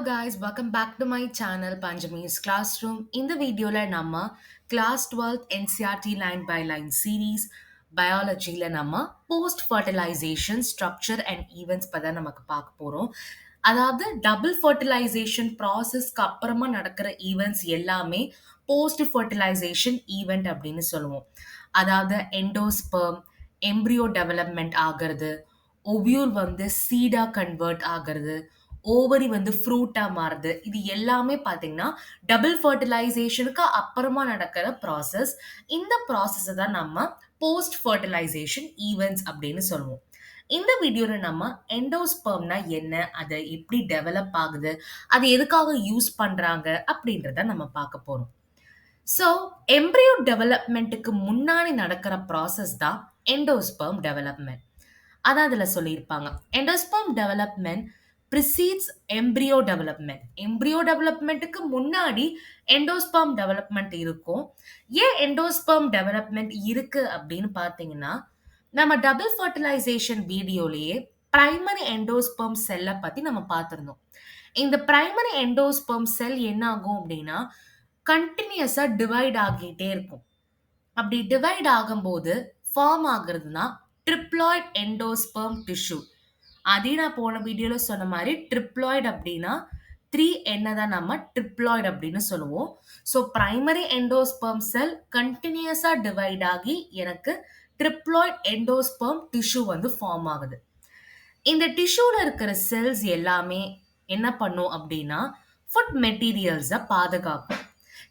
guys, welcome back to my channel Panjami's Classroom. இந்த வீடியோல நம்ம class 12th NCERT line by line series பயாலஜில நம்ம post fertilisation structure and events பத்தி நமக்கு பார்க்க போறோம். அதாவது டபுள் ஃபர்டிலைசேஷன் ப்ராசஸ்க்கு அப்புறமா நடக்கிற ஈவெண்ட்ஸ் எல்லாமே போஸ்ட் ஃபர்டிலைசேஷன் ஈவெண்ட் அப்படின்னு சொல்லுவோம். அதாவது எண்டோஸ்பெர்ம் எம்ப்ரியோ டெவலப்மெண்ட் ஆகிறது, ஒவியூல் வந்து சீடா கன்வெர்ட் ஆகிறது, ஓவரி வந்து ஃப்ரூட்டா மாறுது. இது எல்லாமே பார்த்தீங்கன்னா, டபுள் ஃபர்டிலைசேஷனுக்கு அப்புறமா நடக்கிற ப்ராசஸ். இந்த ப்ராசஸ தான் நம்ம போஸ்ட் ஃபர்டிலைசேஷன் ஈவெண்ட்ஸ் அப்படின்னு சொல்லுவோம். இந்த வீடியோல நம்ம எண்டோஸ்பெர்ம்னா என்ன? அது எப்படி டெவலப் ஆகுது? அது எதுக்காக யூஸ் பண்றாங்க? அப்படின்றத நம்ம பார்க்க போறோம். ஸோ, எம்ப்ரியோ டெவலப்மெண்ட்டுக்கு முன்னாடி நடக்கிற ப்ராசஸ் தான் எண்டோஸ்பெர்ம் டெவலப்மெண்ட். அதான் அதுல சொல்லியிருப்பாங்க. Endosperm development precedes embryo development. Embryo டெவலப்மெண்ட்டுக்கு முன்னாடி எண்டோஸ்பெர்ம் டெவலப்மெண்ட் இருக்கும். ஏன் எண்டோஸ்பெர்ம் டெவலப்மெண்ட் இருக்கு அப்படின்னு பார்த்தீங்கன்னா, நம்ம டபுள் ஃபர்டிலைசேஷன் வீடியோலயே பிரைமரி எண்டோஸ்பெர்ம் செல்ல பத்தி நம்ம பார்த்திருந்தோம். இந்த பிரைமரி எண்டோஸ்பெர்ம் செல் என்ன ஆகும் அப்படின்னா, கண்டினியூஸா டிவைட் ஆகிட்டே இருக்கும். அப்படி டிவைட் ஆகும்போது ஃபார்ம் ஆகுறதுனா ட்ரிப்ளாய்ட் எண்டோஸ்பெர்ம் டிஷ்யூ. அதே நான் போன வீடியோல சொன்ன மாதிரி ட்ரிப்ளாய்டு அப்படின்னா 3 தான் நம்ம ட்ரிப்ளாய்டு அப்படின்னு சொல்லுவோம். ஸோ பிரைமரி எண்டோஸ்பெர்ம் செல் கண்டினியூஸா டிவைட் ஆகி எனக்கு ட்ரிப்ளாய்ட் எண்டோஸ்பெர்ம் டிஷ்யூ வந்து ஃபார்ம் ஆகுது. இந்த டிஷ்யூல இருக்கிற செல்ஸ் எல்லாமே என்ன பண்ணும் அப்படின்னா ஃபுட் மெட்டீரியல்ஸை பாதுகாக்கும்.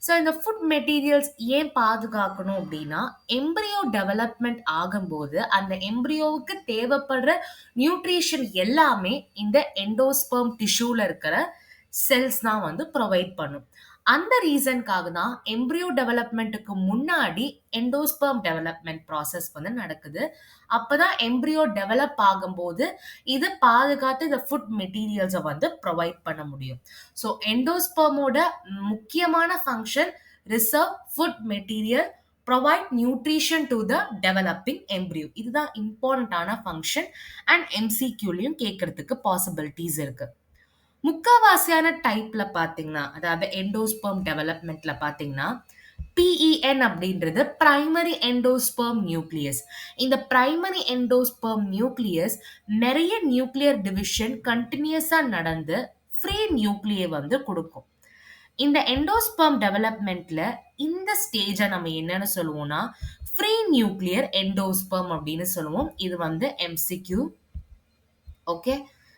ஸோ இந்த ஃபுட் மெட்டீரியல்ஸ் ஏன் பாதுகாக்கணும் அப்படின்னா, எம்ப்ரியோ டெவலப்மெண்ட் ஆகும்போது அந்த எம்ப்ரியோவுக்கு தேவைப்படுற நியூட்ரிஷன் எல்லாமே இந்த எண்டோஸ்பெர்ம் டிஷ்யூல இருக்கிற செல்ஸ் தான் வந்து ப்ரொவைட் பண்ணும். அந்த ரீசன்காக தான் எம்ப்ரியோ டெவலப்மெண்ட்டுக்கு முன்னாடி எண்டோஸ்பெர்ம் டெவலப்மெண்ட் ப்ராசஸ் வந்து நடக்குது. அப்பதான் எம்ப்ரியோ டெவலப் ஆகும்போது இது பாதுகாத்து இந்த ஃபுட் மெட்டீரியல்ஸை வந்து ப்ரொவைட் பண்ண முடியும். ஸோ எண்டோஸ்பெர்மோட முக்கியமான function reserve food material, provide nutrition to the developing embryo. இதுதான் இம்பார்ட்டன்டான ஃபங்க்ஷன் அண்ட் எம்சிக்யூலையும் கேட்கறதுக்கு பாசிபிலிட்டிஸ் இருக்கு. முக்காவாசியான டைப்ல பார்த்தீங்கன்னா, அதாவது எண்டோஸ்பெர்ம் டெவலப்மெண்ட்ல பார்த்தீங்கன்னா, PEN அப்படின்றது பிரைமரி எண்டோஸ்பெர்ம் நியூக்ளியஸ். இந்த பிரைமரி எண்டோஸ்பெர்ம் நியூக்ளியஸ் நிறைய நியூக்ளியர் டிவிஷன் கண்டினியூஸா நடந்து ஃப்ரீ நியூக்ளியை வந்து கொடுக்கும். இந்த எண்டோஸ்பெர்ம் டெவலப்மெண்ட்ல இந்த ஸ்டேஜை நம்ம என்னன்னு சொல்லுவோம்னா, ஃப்ரீ நியூக்ளியர் எண்டோஸ்பெர்ம் அப்படின்னு சொல்லுவோம். இது வந்து MCQ. Okay.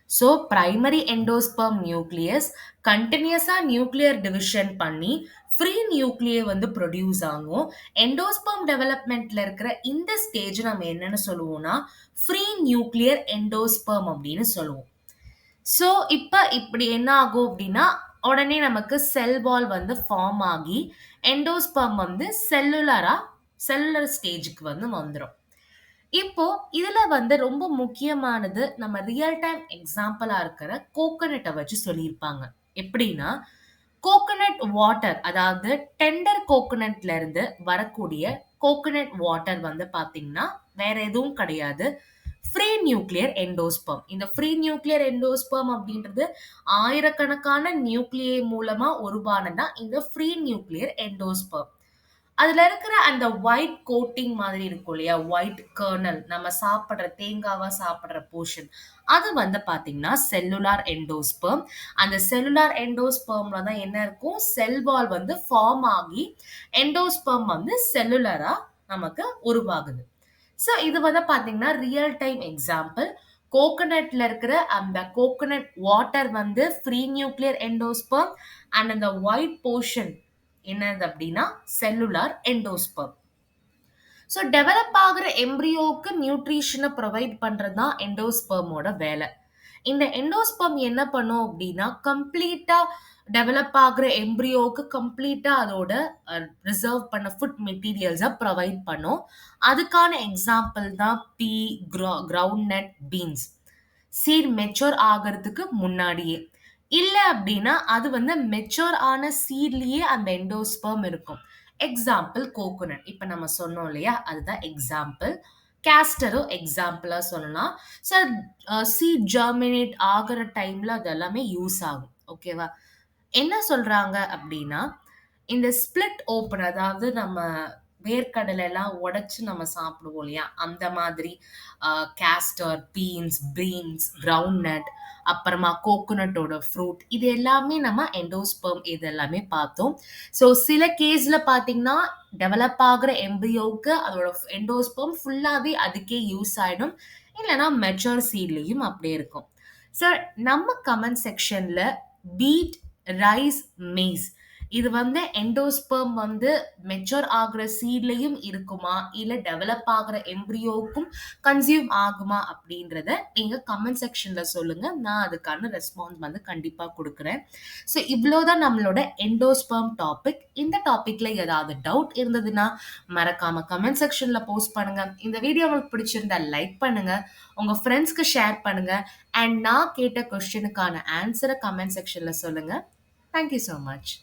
So primary endosperm nucleus கண்டினியூஸா நியூக்ளியர் டிவிஷன் பண்ணி ஃப்ரீ நியூக்ளியை வந்து ப்ரொடியூஸ் ஆகும். எண்டோஸ்பெர்ம் டெவலப்மெண்ட்ல இருக்கிற இந்த ஸ்டேஜ் நம்ம என்னன்னு சொல்லுவோம்னா ஃப்ரீ நியூக்ளியர் எண்டோஸ்பெர்ம் அப்படின்னு சொல்லுவோம். ஸோ இப்போ இப்படி என்ன ஆகும் அப்படின்னா, உடனே நமக்கு செல் வால் வந்து ஃபார்ம் ஆகி எண்டோஸ்பெர்ம் வந்து செல்லுலர் ஸ்டேஜுக்கு வந்து வந்துடும். இப்போ இதுல வந்து ரொம்ப முக்கியமானது நம்ம ரியல் டைம் எக்ஸாம்பிளா இருக்கிற கோகனட்டை வச்சு சொல்லியிருப்பாங்க. எப்படின்னா, கோகனட் வாட்டர், அதாவது டெண்டர் கோகனட்ல இருந்து வரக்கூடிய கோகனட் வாட்டர் வந்து பாத்தீங்கன்னா வேற எதுவும் கிடையாது, ஃப்ரீ நியூக்ளியர் எண்டோஸ்பெர்ம். இந்த ஃப்ரீ நியூக்ளியர் எண்டோஸ்பெர்ம் அப்படின்றது ஆயிரக்கணக்கான நியூக்ளியை மூலமா உருவானதான் இந்த ஃப்ரீ நியூக்ளியர் எண்டோஸ்பெர்ம். அதுல இருக்கிற அந்த ஒயிட் கோட்டிங் மாதிரி இருக்கும் இல்லையா, ஒயிட் கர்னல், நம்ம சாப்பிடுற தேங்காவா சாப்பிடுற போர்ஷன், அது வந்து பாத்தீங்கன்னா செல்லுலார் எண்டோஸ்பெர்ம். அந்த செல்லுலார் எண்டோஸ்பெர்ம்ல தான் என்ன இருக்கும், செல் வால் வந்து ஃபார்ம் ஆகி எண்டோஸ்பெர்ம் வந்து செல்லுலரா நமக்கு உருவாகுது. ஸோ இது வந்து பாத்தீங்கன்னா ரியல் டைம் எக்ஸாம்பிள். கோகனட்ல இருக்கிற அந்த கோகனட் வாட்டர் வந்து ஃப்ரீ நியூக்ளியர் எண்டோஸ்பெர்ம் அண்ட் அந்த ஒயிட் போர்ஷன் என்னது அப்படின்னா செல்லுலார் எண்டோஸ்பெர்ம். ஸோ டெவலப் ஆகுற எம்ப்ரியோவுக்கு நியூட்ரிஷனை ப்ரொவைட் பண்ணுறது தான் எண்டோஸ்பெர்மோட வேலை. இந்த எண்டோஸ்பெர்ம் என்ன பண்ணும் அப்படின்னா, கம்ப்ளீட்டா டெவலப் ஆகுற எம்ப்ரியோவுக்கு கம்ப்ளீட்டா அதோட ரிசர்வ் பண்ண ஃபுட் மெட்டீரியல்ஸை ப்ரொவைட் பண்ணும். அதுக்கான எக்ஸாம்பிள் தான் pea, ground nut, beans. Seed mature ஆகிறதுக்கு முன்னாடியே, இல்ல அப்படின்னா அது வந்து மெச்சூர் ஆன சீட்லயே அந்த எண்டோஸ்பெர்ம் இருக்கும். Example coconut. இப்ப நம்ம சொன்னோம் இல்லையா, அதுதான் எக்ஸாம்பிள். கேஸ்டரும் எக்ஸாம்பிளா சொல்லலாம். ஸோ சீட் ஜெர்மினேட் ஆகிற டைம்ல அது எல்லாமே யூஸ் ஆகும். ஓகேவா? என்ன சொல்றாங்க அப்டின்னா, இந்த ஸ்ப்ளிட் ஓப்பன் அதாவது நம்ம வேர்க்கடலைலாம் உடைச்சு நம்ம சாப்பிடுவோம் இல்லையா? அந்த மாதிரி அ கேஸ்டர், பீன்ஸ், கிரவுண்ட் நட், அப்புறமா கோகோனட்டோட ஃப்ரூட் இது எல்லாமே நம்ம எண்டோஸ்பெர்ம் இது எல்லாமே பார்த்தோம். ஸோ சில கேஸ்ல பார்த்தீங்கன்னா, டெவலப் ஆகுற எம்பரியோவுக்கு அதோட எண்டோஸ்பெர்ம் ஃபுல்லாவே அதுக்கே யூஸ் ஆயிடும். இல்லன்னா மெச்சூர் சீட்லயும் அப்படியே இருக்கும். சார் நம்ம கமெண்ட் செக்ஷன்ல பீட், ரைஸ், மெய்ஸ் இது வந்து எண்டோஸ்பெர்ம் வந்து மெச்சூர் ஆகுற சீட்லயும் இருக்குமா? இல்ல டெவலப் ஆகுற எம்பரியோவுக்கும் கன்சியூம் ஆகுமா? அப்படின்றத நீங்க கமெண்ட் செக்ஷன்ல சொல்லுங்க. நான் அதுக்கான ரெஸ்பான்ஸ் வந்து கண்டிப்பா குடுக்குறேன். ஸோ இவ்ளோ தான் நம்மளோட எண்டோஸ்பெர்ம் டாபிக். இந்த டாபிக்ல ஏதாவது டவுட் இருந்ததுன்னா, மறக்காம கமெண்ட் செக்ஷன்ல போஸ்ட் பண்ணுங்க. இந்த வீடியோ உங்களுக்கு பிடிச்சிருந்தா லைக் பண்ணுங்க. உங்க ஃப்ரெண்ட்ஸ்க்கு ஷேர் பண்ணுங்க. அண்ட் நான் கேட்ட கொஸ்டினுக்கான ஆன்ஸர கமெண்ட் செக்ஷன்ல சொல்லுங்க. Thank you so much.